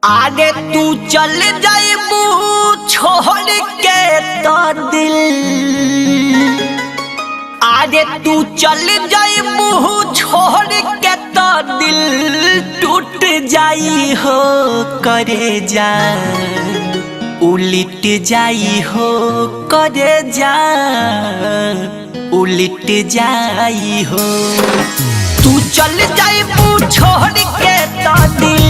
आगे तू चल जाइबू छोड़ के तो दिल, आगे तू चल जाइबू छोड़ के तो दिल टूट जाई हो करे जा, उलट जाई हो करे जा, उलट जाई हो। तू चल जाइबू छोड़ के तो दिल,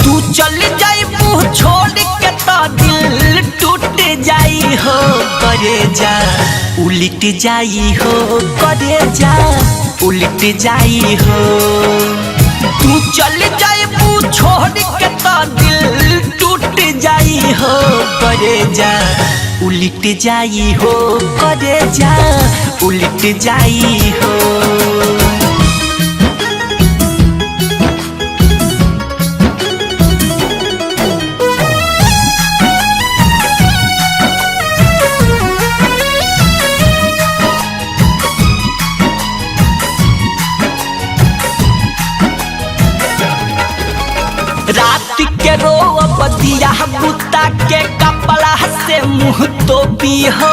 तू चल जाइबू छोड़ के तो दिल टूट जाई हो करे जा, उलट जाई हो करे जा, उलट जाई हो। तू चल जाइबू छोड़ के तो दिल टूट जाई हो करे जा, उलट जाई हो करे जा, उलट जाई हो। रात के रोब दिया बुता के कपड़ा से मुँह तो पी हो,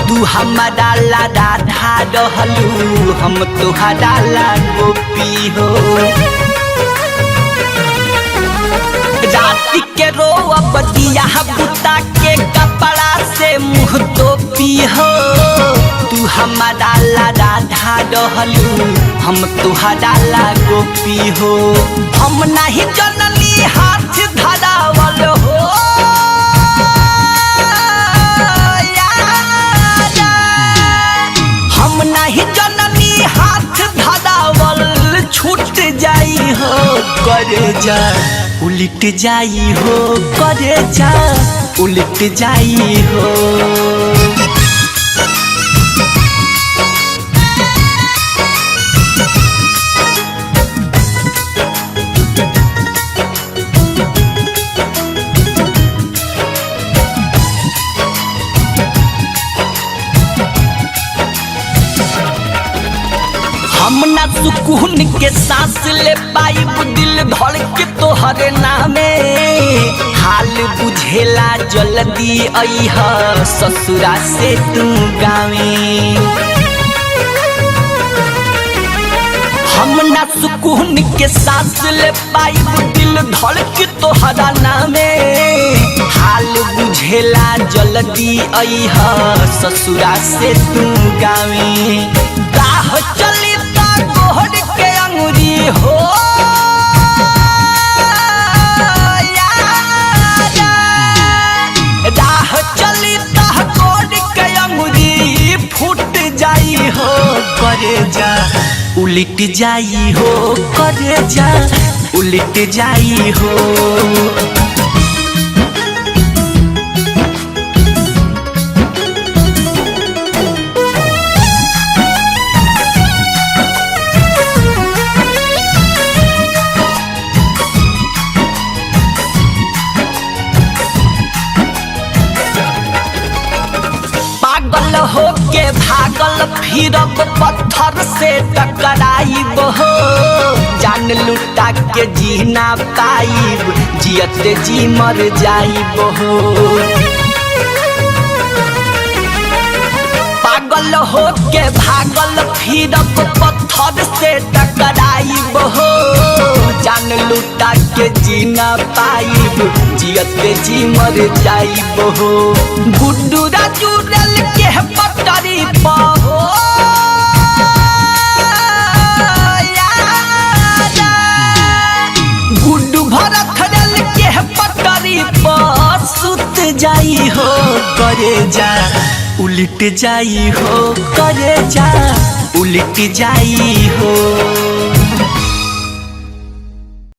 तू हमारा ला राधा रहलू हम तुहरा ला गोपी हो। रात के रोब दिया बुता के कपड़ा से मुँह तो पी हो, तू हमारा ला राधा रहलू हम तुहरा ला गोपी हो। हम नहीं जननी हाथ धरावल हो यारा, हम नहीं जननी हाथ धरावल छूट जाई हो करे जा, उलट जाई हो करे जा, उलट जाई हो। हम ना सुकून के सांस ले पाइब दिल धड़ के तोहरे नामे, हाल बुझेला जल्दी अइह ससुरा से तू गावे। हम ना सुकून के सांस ले पाइब दिल धड़ के तोहरा नामे, हाल बुझेला जल्दी अइह ससुरा से तू गावे। राह चली गोहर के अंगुरी हो यारा, राह चली तह गोहर के अंगुरी फूट जाई हो करे जा, उलट जाई हो करे जा, उलट जाई हो। हो के भागल फिरब पत्थर से टकराइब हो, जान लुटा के जी ना पाइब जियत जी मर जाइब हो। पागल हो के भागल फिरब पत्थर से टकराइब हो, जान लुटा के जी ना पाइब जियत जी मर जाइब हो। गुड्डू राजू रल के पटरी पहो यारा, गुड्डू भरत रल के पटरी पर सुत जाई हो करे जा, उलट जाई हो करे जा, उलट जाई हो।